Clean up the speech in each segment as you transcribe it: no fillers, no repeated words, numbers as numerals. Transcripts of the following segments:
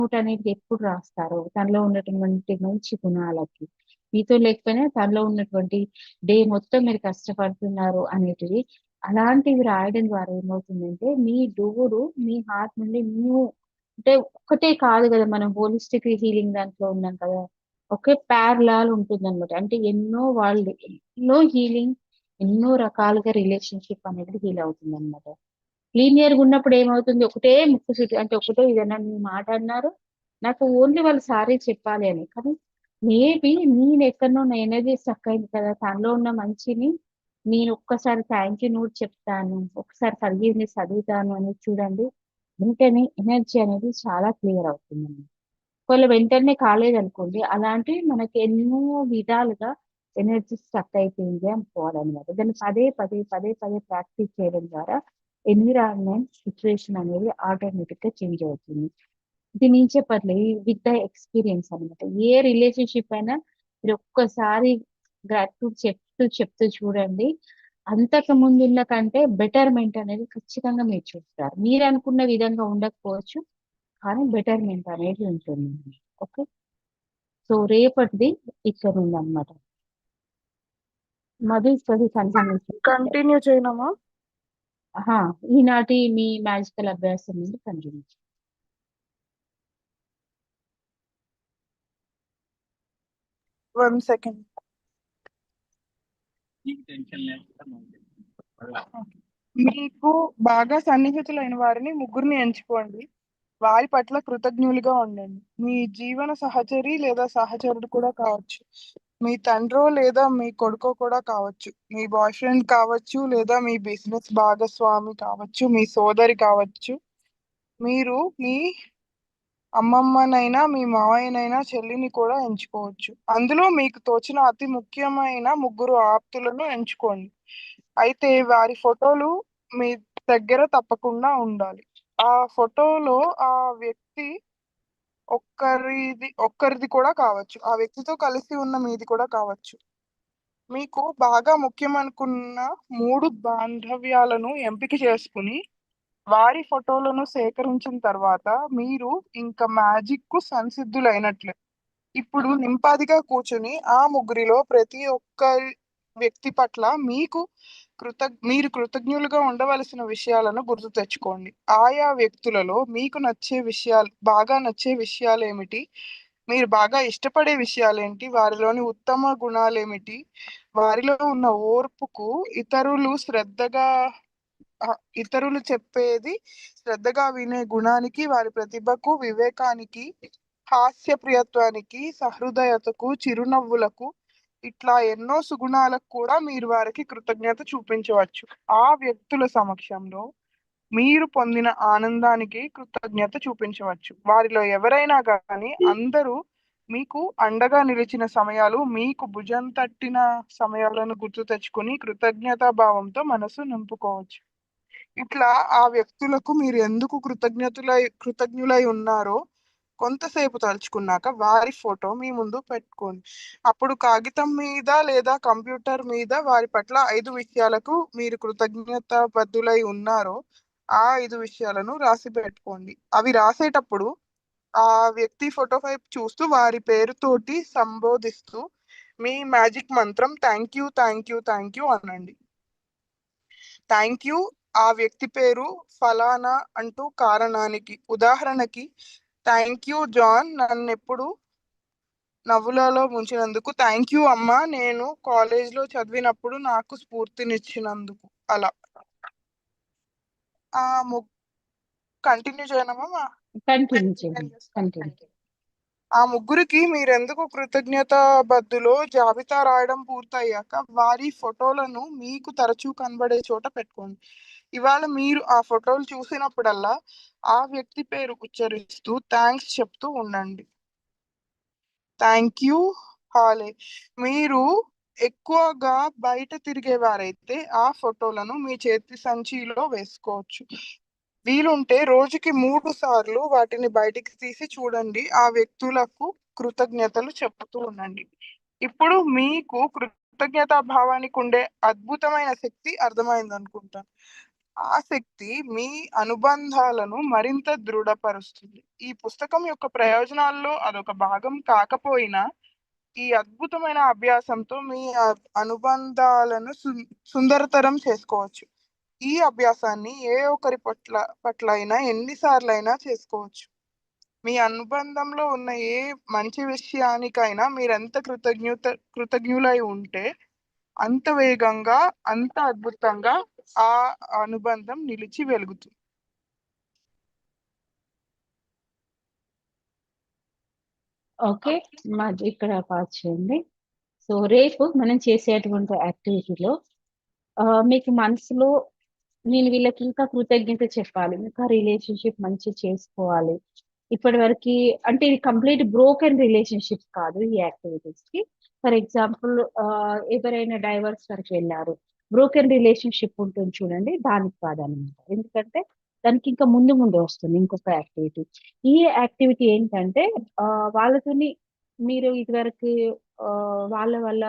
Note అనేది ఎప్పుడు రాస్తారో తనలో ఉన్నటువంటి మంచి గుణాలకి, మీతో లేకపోయినా తనలో ఉన్నటువంటి డే మొత్తం మీరు కష్టపడుతున్నారు అనేటివి అలాంటివి రాయడం ద్వారా ఏమవుతుందంటే మీ డోరు మీ హార్ట్ నుండి అంటే ఒక్కటే కాదు కదా, మనం హోలిస్టిక్ హీలింగ్ దాంట్లో ఉన్నాం కదా, ఒకే ప్యారలాల్ ఉంటుందన్నమాట. అంటే ఎన్నో వాళ్ళు ఎన్నో హీలింగ్, ఎన్నో రకాలుగా రిలేషన్షిప్ అనేది హీల్ అవుతుందన్నమాట. లీనియర్ గా ఉన్నప్పుడు ఏమవుతుంది, ఒకటే ముక్కు చుట్టూ అంటే ఒకటే ఏదైనా మీ మాట అన్నారు, నాకు ఓన్లీ వాళ్ళు సారీ చెప్పాలి అని. కానీ మేబీ నేను ఎక్కడనో నా ఎనర్జీ స్టక్ అయింది కదా, తనలో ఉన్న మంచిని నేను ఒక్కసారి థ్యాంక్ యూ నోట్ చెప్తాను, ఒకసారి ఫర్గివ్నెస్ అడుగుతాను అనేది చూడండి, వెంటనే ఎనర్జీ అనేది చాలా క్లియర్ అవుతుందండి. ఒకవేళ వెంటనే కాలేదనుకోండి, అలాంటివి మనకి ఎన్నో విధాలుగా ఎనర్జీ స్టక్ అయిపోయింది అనుకోవాలన్నమాట. దాన్ని పదే పదే పదే పదే ప్రాక్టీస్ చేయడం ద్వారా ఎన్విరాన్మెంట్ సిచ్యువేషన్ అనేది ఆటోమేటిక్ గా చేంజ్ అవుతుంది. ఇది నేను చెప్పట్లేదు, విత్ ద ఎక్స్పీరియన్స్ అనమాట. ఏ రిలేషన్షిప్ అయినా మీరు ఒక్కసారి గ్రాటిట్యూడ్ చెప్తూ చెప్తూ చూడండి, అంతకు ముందు ఉన్న కంటే బెటర్మెంట్ అనేది ఖచ్చితంగా మీరు చూస్తారు. మీరు అనుకున్న విధంగా ఉండకపోవచ్చు, కానీ బెటర్మెంట్ అనేది ఉంటుంది. ఓకే, సో రేపటిది ఇక్కడ ఉందన్నమాట. Madhu study continue. కంటిన్యూ చేయనమా? ఈనాటి మీ మ్యాజికల్ అభ్యాసం నుండి కంటిన్యూ. 1 సెకండ్. మీకు బాగా సన్నిహితులైన వారిని ముగ్గురిని ఎంచుకోండి. వారి పట్ల కృతజ్ఞులుగా ఉండండి. మీ జీవన సహచరి లేదా సహచరుడు కూడా కావచ్చు. మీ తండ్రో లేదా మీ కొడుకో కూడా కావచ్చు. మీ బాయ్ ఫ్రెండ్ కావచ్చు, లేదా మీ బిజినెస్ భాగస్వామి కావచ్చు, మీ సోదరి కావచ్చు. మీరు మీ అమ్మమ్మనైనా, మీ మావయ్యనైనా, చెల్లిని కూడా ఎంచుకోవచ్చు. అందులో మీకు తోచిన అతి ముఖ్యమైన ముగ్గురు ఆప్తులను ఎంచుకోండి. అయితే వారి ఫోటోలు మీ దగ్గర తప్పకుండా ఉండాలి. ఆ ఫోటోలో ఆ వ్యక్తి ఒక్కరిది కూడా కావచ్చు. ఆ వ్యక్తితో కలిసి ఉన్న మీది కూడా కావచ్చు. మీకు బాగా ముఖ్యమనుకున్న 3 బాంధవ్యాలను ఎంపిక చేసుకుని వారి ఫోటోలను సేకరించిన తర్వాత మీరు ఇంకా మ్యాజిక్ కు సంసిద్ధులైనట్లే. ఇప్పుడు నింపాదిగా కూర్చుని ఆ ముగ్గురిలో ప్రతి ఒక్క వ్యక్తి పట్ల మీరు కృతజ్ఞులుగా ఉండవలసిన విషయాలను గుర్తు తెచ్చుకోండి. ఆయా వ్యక్తులలో మీకు బాగా నచ్చే విషయాలు ఏమిటి, మీరు బాగా ఇష్టపడే విషయాలేంటి, వారిలోని ఉత్తమ గుణాలేమిటి, వారిలో ఉన్న ఓర్పుకు, ఇతరులు చెప్పేది శ్రద్ధగా వినే గుణానికి, వారి ప్రతిభకు, వివేకానికి, హాస్యప్రియత్వానికి, సహృదయతకు, చిరునవ్వులకు, ఇట్లా ఎన్నో సుగుణాలకు కూడా మీరు వారికి కృతజ్ఞత చూపించవచ్చు. ఆ వ్యక్తుల సమక్షంలో మీరు పొందిన ఆనందానికి కృతజ్ఞత చూపించవచ్చు. వారిలో ఎవరైనా కానీ అందరూ మీకు అండగా నిలిచిన సమయాలు, మీకు భుజం తట్టిన సమయాలను గుర్తు తెచ్చుకొని కృతజ్ఞతా భావంతో మనసు నింపుకోవచ్చు. ఇట్లా ఆ వ్యక్తులకు మీరు ఎందుకు కృతజ్ఞులై ఉన్నారో కొంతసేపు తలుచుకున్నాక వారి ఫోటో మీ ముందు పెట్టుకోండి. అప్పుడు కాగితం మీద లేదా కంప్యూటర్ మీద వారి పట్ల 5 విషయాలకు మీరు కృతజ్ఞత బద్దులై ఉన్నారో ఆ 5 విషయాలను రాసి పెట్టుకోండి. అవి రాసేటప్పుడు ఆ వ్యక్తి ఫోటో వైపు చూస్తూ వారి పేరుతోటి సంబోధిస్తూ మీ మ్యాజిక్ మంత్రం thank you, thank you, thank you అనండి. థ్యాంక్ యూ ఆ వ్యక్తి పేరు ఫలానా అంటూ కారణానికి, ఉదాహరణకి థ్యాంక్ యూ జాన్ నన్నెప్పుడు నవ్వులలో ముంచినందుకు, థ్యాంక్ యూ అమ్మా నేను కాలేజ్లో చదివినప్పుడు నాకు స్ఫూర్తినిచ్చినందుకు. అలా ఆ కంటిన్యూ చేయనమ్మా. కంటిన్యూ చేయండి, కంటిన్యూ. ఆ ముగ్గురికి మీరెందుకు కృతజ్ఞత బద్దులో జాబితా రాయడం పూర్తయ్యాక వారి ఫోటోలను మీకు తరచూ కనబడే చోట పెట్టుకోండి. ఇవాళ మీరు ఆ ఫోటోలు చూసినప్పుడల్లా ఆ వ్యక్తి పేరు ఉచ్చరిస్తూ థ్యాంక్స్ చెప్తూ ఉండండి. థ్యాంక్ యూ హాలే. మీరు ఎక్కువగా బయట తిరిగేవారైతే ఆ ఫోటోలను మీ చేతి సంచిలో వేసుకోవచ్చు. వీలుంటే రోజుకి 3 సార్లు వాటిని బయటికి తీసి చూడండి. ఆ వ్యక్తులకు కృతజ్ఞతలు చెప్తూ ఉండండి. ఇప్పుడు మీకు కృతజ్ఞతా భావానికి ఉండే అద్భుతమైన శక్తి అర్థమైంది అనుకుంటాను. ఆసక్తి మీ అనుబంధాలను మరింత దృఢపరుస్తుంది. ఈ పుస్తకం యొక్క ప్రయోజనాల్లో అదొక భాగం కాకపోయినా, ఈ అద్భుతమైన అభ్యాసంతో మీ అనుబంధాలను సుందరతరం చేసుకోవచ్చు. ఈ అభ్యాసాన్ని ఏ ఒక్కరి పట్లైనా ఎన్నిసార్లైనా చేసుకోవచ్చు. మీ అనుబంధంలో ఉన్న ఏ మంచి విషయానికైనా మీరెంత కృతజ్ఞులై ఉంటే అంత వేగంగా, అంత అద్భుతంగా ఆ అనుబంధం నిలిచి వెలుగుతుంది. ఓకే. మాది ఇక్కడ పాజ్ చేయండి. సో, రేపు మనం చేసేటువంటి యాక్టివిటీలో మీకు మనసులో నేను వీళ్ళకి ఇంకా కృతజ్ఞత చెప్పాలి. ఇంకా రిలేషన్‌షిప్ మంచిగా చేసుకోవాలి. ఇప్పటివరకి అంటే ఇది కంప్లీట్ బ్రోకెన్ రిలేషన్‌షిప్ కాదు ఈ యాక్టివిటీస్‌కి. ఫర్ ఎగ్జాంపుల్ ఎవరైనా డైవర్స్ వరకు వెళ్లారు. బ్రోకెన్ రిలేషన్‌షిప్ ఉంటుంది చూడండి. దానికి కాదనమాట. ఎందుకంటే దానికి ఇంకా ముందు ముందు వస్తుంది ఇంకొక యాక్టివిటీ. ఈ యాక్టివిటీ ఏంటంటే వాళ్ళతోని మీరు ఇదివరకు వాళ్ళ వల్ల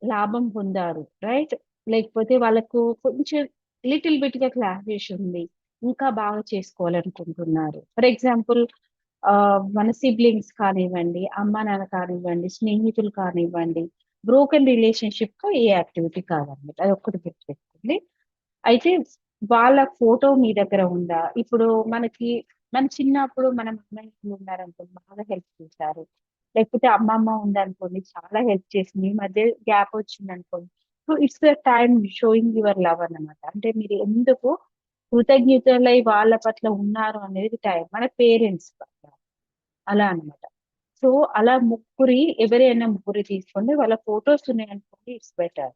లాభం పొందారు. రైట్? లేకపోతే వాళ్ళకు కొంచెం లిటిల్ బిట్‌గా క్లాష్ ఉంది. ఇంకా బాగా చేసుకోవాలనుకుంటున్నారు. ఫర్ ఎగ్జాంపుల్ మన సిబ్లింగ్స్ కానివ్వండి, అమ్మ-నాన్న కానివ్వండి, స్నేహితులు కానివ్వండి, బ్రోకెన్ రిలేషన్‌షిప్‌తో ఏ యాక్టివిటీ కాదనమాట. అదొక్కటి గుర్తుపెట్టుకోండి. అయితే వాళ్ళ ఫోటో మీ దగ్గర ఉందా? ఇప్పుడు మన చిన్నప్పుడు మన అమ్మ ఉన్నారనుకోండి, బాగా హెల్ప్ చేశారు. లేకపోతే అమ్మమ్మ ఉందనుకోండి, చాలా హెల్ప్ చేసింది. ఈ మధ్య గ్యాప్ వచ్చిందనుకోండి. So, it's the time showing your love అన్నమాట. అంటే మీరు ఎందుకు కృతజ్ఞతలై వాళ్ళ పట్ల ఉన్నారు అనేది టైం. మన పేరెంట్స్ పట్ల. అలా అన్నమాట. సో, అలా ఎవరైనా ముగ్గురు తీసుకోండి. వాళ్ళ ఫోటోస్ ఉన్నాయనుకోండి ఇట్స్ బెటర్.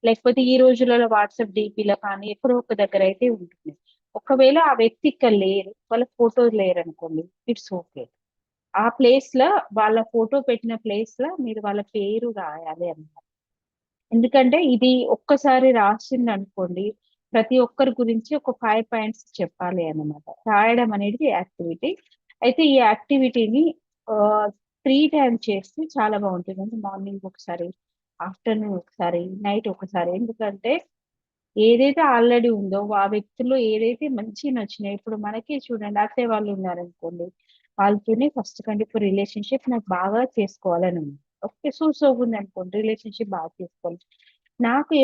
లేకపోతే ఈ రోజులలో వాట్సాప్ డీపీలో కానీ ఎక్కడో ఒక దగ్గర అయితే ఉంటుంది. ఒకవేళ ఆ వ్యక్తి ఇక్కడ లేరు, వాళ్ళ ఫోటోస్ లేరనుకోండి, ఇట్స్ ఓకే. ఆ ప్లేస్‌లో వాళ్ళ ఫోటో పెట్టిన ప్లేస్‌లో మీరు వాళ్ళ పేరు రాయాలి అన్నమాట. ఎందుకంటే ఇది ఒక్కసారి రాసిందనుకోండి, ప్రతి ఒక్కరి గురించి ఒక 5 పాయింట్స్ చెప్పాలి అన్నమాట. రాయడం అనేది యాక్టివిటీ. అయితే ఈ యాక్టివిటీని 3 టైమ్స్ చేస్తే చాలా బావుంటుంది. అంటే మార్నింగ్ ఒకసారి, ఆఫ్టర్‌నూన్ ఒకసారి, నైట్ ఒకసారి. ఎందుకంటే ఏదైతే ఆల్రెడీ ఉందో ఆ వ్యక్తిలో ఏదైతే మంచియి నచ్చినాయో ఇప్పుడు మనకే చూడండి అత్తయ్య వాళ్ళు ఉన్నారనుకోండి. వాళ్ళతోనే ఫస్ట్ కంటే రిలేషన్‌షిప్ నాకు బాగా చేసుకోవాలని ఉంది. ఓకే. సో, ఉందనుకోండి రిలేషన్‌షిప్ బాగా చేసుకోవాలి. నాకు